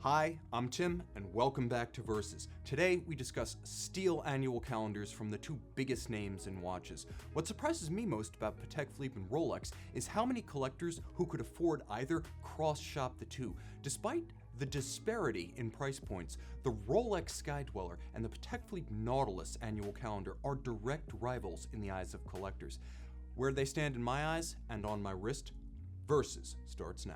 Hi, I'm Tim, and welcome back to Versus. Today, we discuss steel annual calendars from the two biggest names in watches. What surprises me most about Patek Philippe and Rolex is how many collectors who could afford either cross-shop the two. Despite the disparity in price points, the Rolex Sky Dweller and the Patek Philippe Nautilus annual calendar are direct rivals in the eyes of collectors. Where they stand in my eyes and on my wrist, Versus starts now.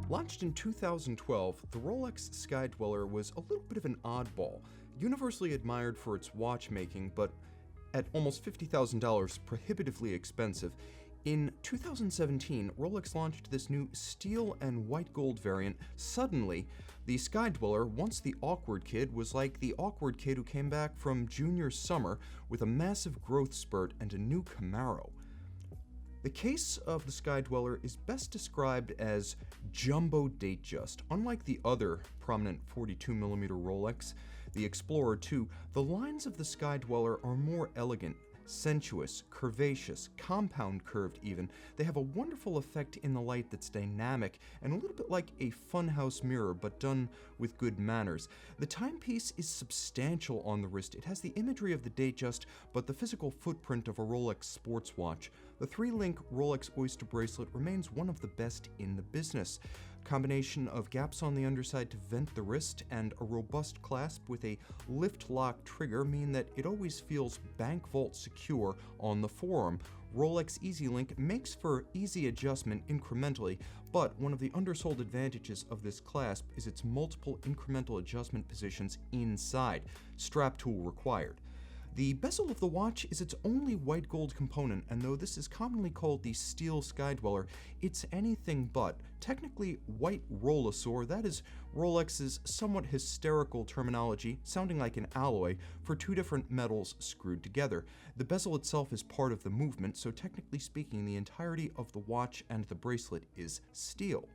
Launched in 2012, the Rolex Sky Dweller was a little bit of an oddball, universally admired for its watchmaking, but at almost $50,000 prohibitively expensive. In 2017, Rolex launched this new steel and white gold variant. Suddenly, the Sky Dweller, once the awkward kid, was like the awkward kid who came back from junior summer with a massive growth spurt and a new Camaro. The case of the Sky Dweller is best described as jumbo Datejust. Unlike the other prominent 42mm Rolex, the Explorer 2, the lines of the Sky Dweller are more elegant, sensuous, curvaceous, compound curved even. They have a wonderful effect in the light that's dynamic and a little bit like a funhouse mirror, but done with good manners. The timepiece is substantial on the wrist. It has the imagery of the Datejust, but the physical footprint of a Rolex sports watch. The 3-link Rolex Oyster bracelet remains one of the best in the business. Combination of gaps on the underside to vent the wrist and a robust clasp with a lift lock trigger mean that it always feels bank vault secure on the forearm. Rolex EasyLink makes for easy adjustment incrementally, but one of the undersold advantages of this clasp is its multiple incremental adjustment positions inside. Strap tool required. The bezel of the watch is its only white gold component, and though this is commonly called the steel Sky Dweller, it's anything but. Technically white Rolesaur, that is Rolex's somewhat hysterical terminology, sounding like an alloy, for two different metals screwed together. The bezel itself is part of the movement, so technically speaking, the entirety of the watch and the bracelet is steel.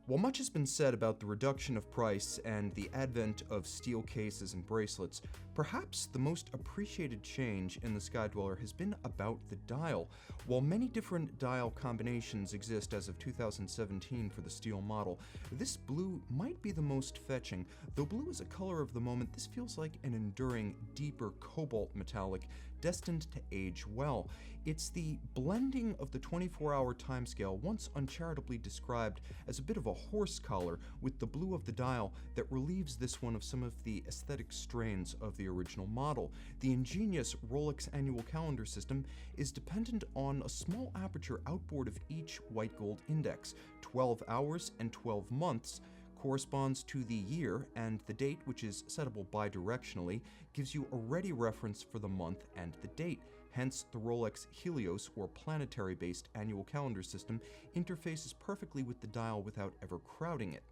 While much has been said about the reduction of price and the advent of steel cases and bracelets, perhaps the most appreciated change in the Sky Dweller has been about the dial. While many different dial combinations exist as of 2017 for the steel model, this blue might be the most fetching. Though blue is a color of the moment, this feels like an enduring, deeper cobalt metallic destined to age well. It's the blending of the 24-hour timescale, once uncharitably described as a bit of a horse collar with the blue of the dial, that relieves this one of some of the aesthetic strains of the original model. The ingenious Rolex annual calendar system is dependent on a small aperture outboard of each white gold index. 12 hours and 12 months corresponds to the year, and the date, which is settable bidirectionally, gives you a ready reference for the month and the date. Hence, the Rolex Helios, or planetary-based annual calendar system, interfaces perfectly with the dial without ever crowding it.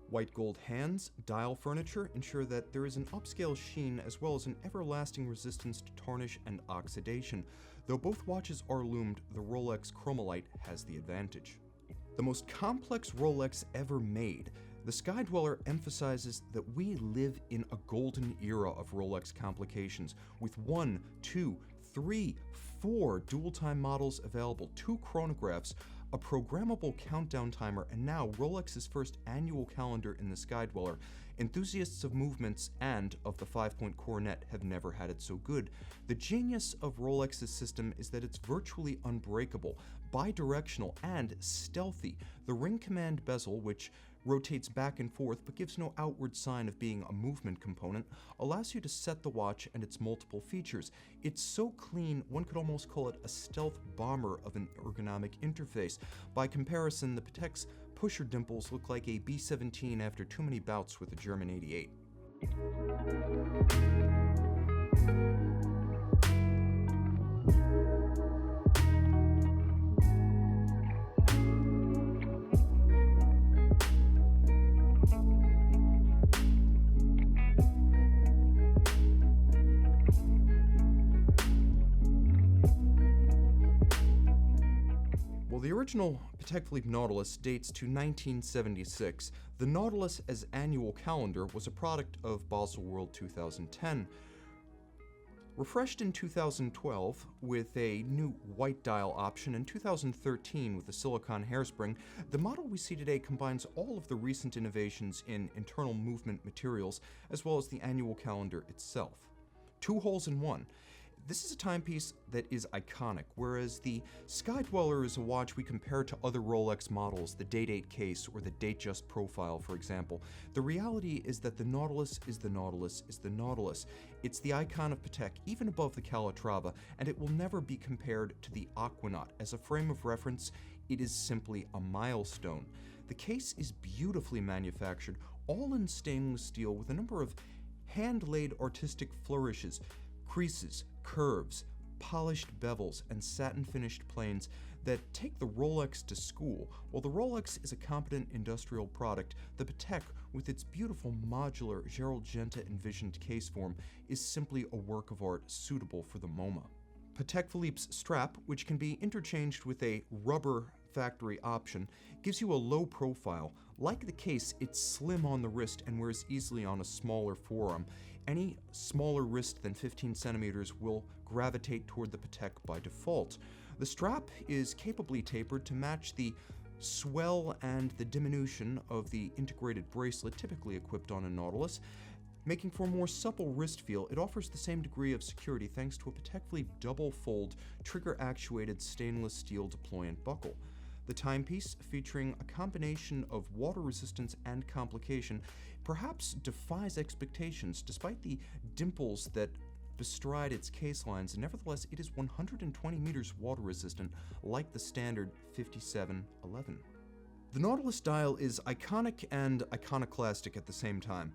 White gold hands, dial furniture ensure that there is an upscale sheen as well as an everlasting resistance to tarnish and oxidation. Though both watches are loomed, the Rolex Chromolite has the advantage. The most complex Rolex ever made, the Sky Dweller emphasizes that we live in a golden era of Rolex complications, with 1, 2, 3, 4 dual-time models available, 2 chronographs, a programmable countdown timer, and now Rolex's first annual calendar in the Sky Dweller. Enthusiasts of movements and of the 5-point coronet have never had it so good. The genius of Rolex's system is that it's virtually unbreakable, bidirectional, and stealthy. The ring command bezel, which rotates back and forth but gives no outward sign of being a movement component, allows you to set the watch and its multiple features. It's so clean, one could almost call it a stealth bomber of an ergonomic interface. By comparison, the Patek's pusher dimples look like a B-17 after too many bouts with a German 88. the original Patek Philippe Nautilus dates to 1976. The Nautilus as annual calendar was a product of Baselworld 2010. Refreshed in 2012 with a new white dial option, in 2013 with a silicone hairspring, the model we see today combines all of the recent innovations in internal movement materials as well as the annual calendar itself. Two holes in one. This is a timepiece that is iconic, whereas the Sky Dweller is a watch we compare to other Rolex models, the Date-8 case or the Datejust profile, for example. The reality is that the Nautilus is the Nautilus is the Nautilus. It's the icon of Patek, even above the Calatrava, and it will never be compared to the Aquanaut. As a frame of reference, it is simply a milestone. The case is beautifully manufactured, all in stainless steel with a number of hand-laid artistic flourishes, creases, curves, polished bevels, and satin-finished planes that take the Rolex to school. While the Rolex is a competent industrial product, the Patek, with its beautiful modular Gerald Genta envisioned case form, is simply a work of art suitable for the MoMA. Patek Philippe's strap, which can be interchanged with a rubber factory option, gives you a low profile. Like the case, it's slim on the wrist and wears easily on a smaller forearm. Any smaller wrist than 15 centimeters will gravitate toward the Patek by default. The strap is capably tapered to match the swell and the diminution of the integrated bracelet typically equipped on a Nautilus. Making for a more supple wrist feel, it offers the same degree of security thanks to a Patek Philippe double-fold, trigger-actuated stainless steel deployant buckle. The timepiece, featuring a combination of water resistance and complication, perhaps defies expectations despite the dimples that bestride its case lines, and nevertheless it is 120 meters water resistant like the standard 5711. The Nautilus dial is iconic and iconoclastic at the same time.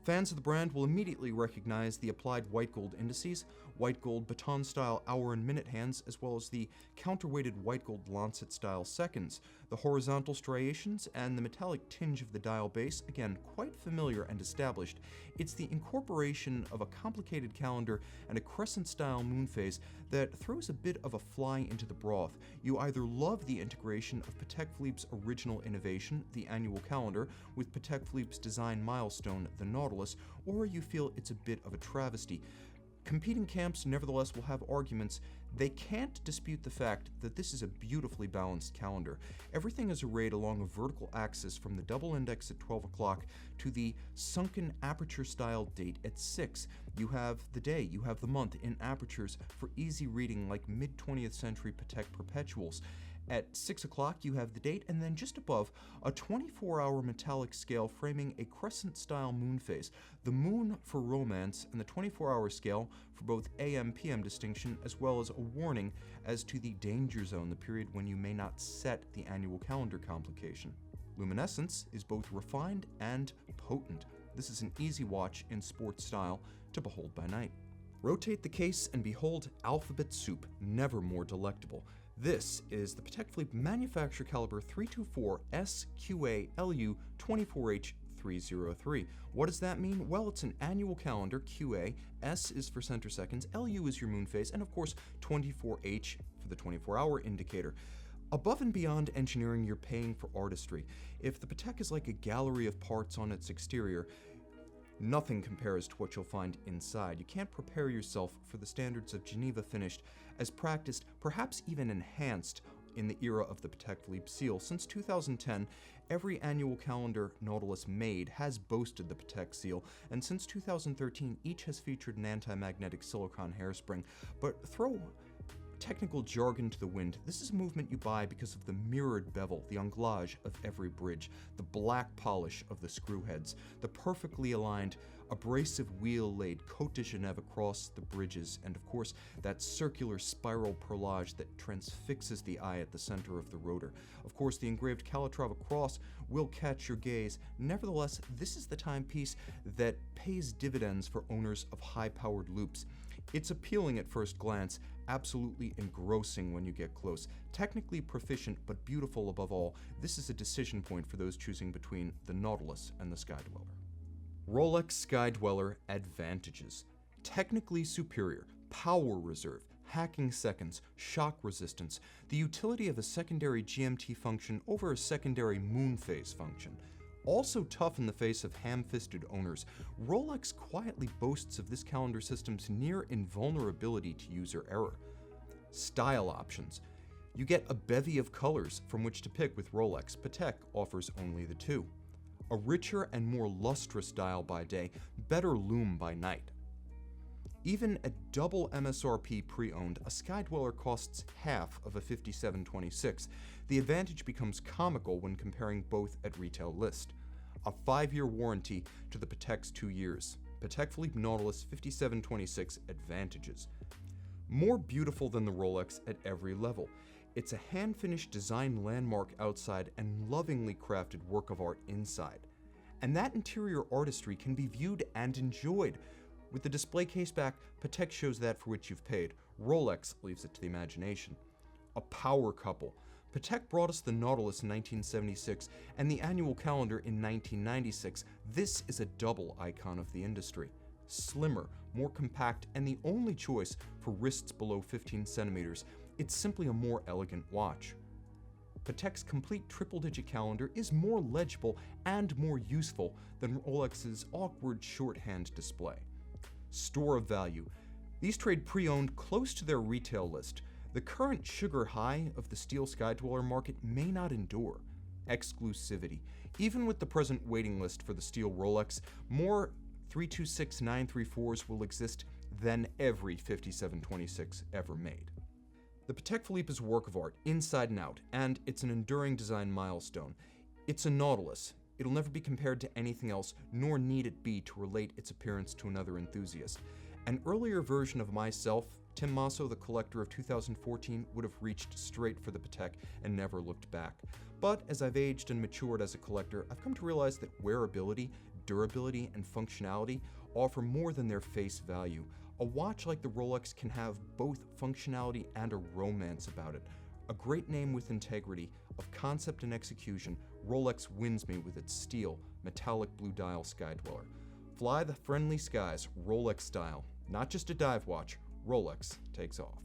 Fans of the brand will immediately recognize the applied white gold indices, white gold baton-style hour and minute hands, as well as the counterweighted white gold lancet-style seconds. The horizontal striations and the metallic tinge of the dial base, again, quite familiar and established. It's the incorporation of a complicated calendar and a crescent-style moon phase that throws a bit of a fly into the broth. You either love the integration of Patek Philippe's original innovation, the annual calendar, with Patek Philippe's design milestone, the Nautilus, or you feel it's a bit of a travesty. Competing camps nevertheless will have arguments. They can't dispute the fact that this is a beautifully balanced calendar. Everything is arrayed along a vertical axis from the double index at 12 o'clock to the sunken aperture-style date at 6. You have the day, you have the month in apertures for easy reading like mid-20th century Patek Perpetuals. At 6 o'clock, you have the date, and then just above, a 24-hour metallic scale framing a crescent-style moon phase. The moon for romance, and the 24-hour scale for both AM-PM distinction, as well as a warning as to the danger zone, the period when you may not set the annual calendar complication. Luminescence is both refined and potent. This is an easy watch in sports style to behold by night. Rotate the case and behold alphabet soup, never more delectable. This is the Patek Philippe manufacture caliber 324 SQA-LU 24H303. What does that mean? Well, it's an annual calendar, QA, S is for center seconds, LU is your moon phase, and of course 24H for the 24-hour indicator. Above and beyond engineering, you're paying for artistry. If the Patek is like a gallery of parts on its exterior, nothing compares to what you'll find inside. You can't prepare yourself for the standards of Geneva finished, as practiced, perhaps even enhanced, in the era of the Patek Philippe seal. Since 2010, every annual calendar Nautilus made has boasted the Patek seal, and since 2013, each has featured an anti-magnetic silicone hairspring. But throw technical jargon to the wind. This is a movement you buy because of the mirrored bevel, the anglage of every bridge, the black polish of the screw heads, the perfectly aligned abrasive wheel-laid Côte de Genève across the bridges, and of course that circular spiral perlage that transfixes the eye at the center of the rotor. Of course, the engraved Calatrava cross will catch your gaze. Nevertheless, this is the timepiece that pays dividends for owners of high-powered loops. It's appealing at first glance, absolutely engrossing when you get close. Technically proficient, but beautiful above all, this is a decision point for those choosing between the Nautilus and the Sky Dweller. Rolex Sky Dweller advantages. Technically superior, power reserve, hacking seconds, shock resistance, the utility of a secondary GMT function over a secondary moon phase function. Also tough in the face of ham-fisted owners, Rolex quietly boasts of this calendar system's near invulnerability to user error. Style options. You get a bevy of colors from which to pick with Rolex. Patek offers only the two. A richer and more lustrous dial by day, better lume by night. Even at double MSRP pre-owned, a Skydweller costs half of a 5726. The advantage becomes comical when comparing both at retail list. A 5-year warranty to the Patek's 2 years. Patek Philippe Nautilus 5726 advantages. More beautiful than the Rolex at every level. It's a hand-finished design landmark outside and lovingly crafted work of art inside. And that interior artistry can be viewed and enjoyed. With the display case back, Patek shows that for which you've paid. Rolex leaves it to the imagination. A power couple. Patek brought us the Nautilus in 1976 and the annual calendar in 1996. This is a double icon of the industry. Slimmer, more compact, and the only choice for wrists below 15 centimeters. It's simply a more elegant watch. Patek's complete triple-digit calendar is more legible and more useful than Rolex's awkward shorthand display. Store of value. These trade pre-owned close to their retail list. The current sugar high of the steel Skydweller market may not endure. Exclusivity. Even with the present waiting list for the steel Rolex, more 326934s will exist than every 5726 ever made. The Patek Philippe is a work of art, inside and out, and it's an enduring design milestone. It's a Nautilus. It'll never be compared to anything else, nor need it be to relate its appearance to another enthusiast. An earlier version of myself, Tim Masso, the collector of 2014, would have reached straight for the Patek and never looked back. But as I've aged and matured as a collector, I've come to realize that wearability, durability, and functionality offer more than their face value. A watch like the Rolex can have both functionality and a romance about it. A great name with integrity, of concept and execution, Rolex wins me with its steel, metallic blue dial Skydweller. Fly the friendly skies, Rolex style. Not just a dive watch, Rolex takes off.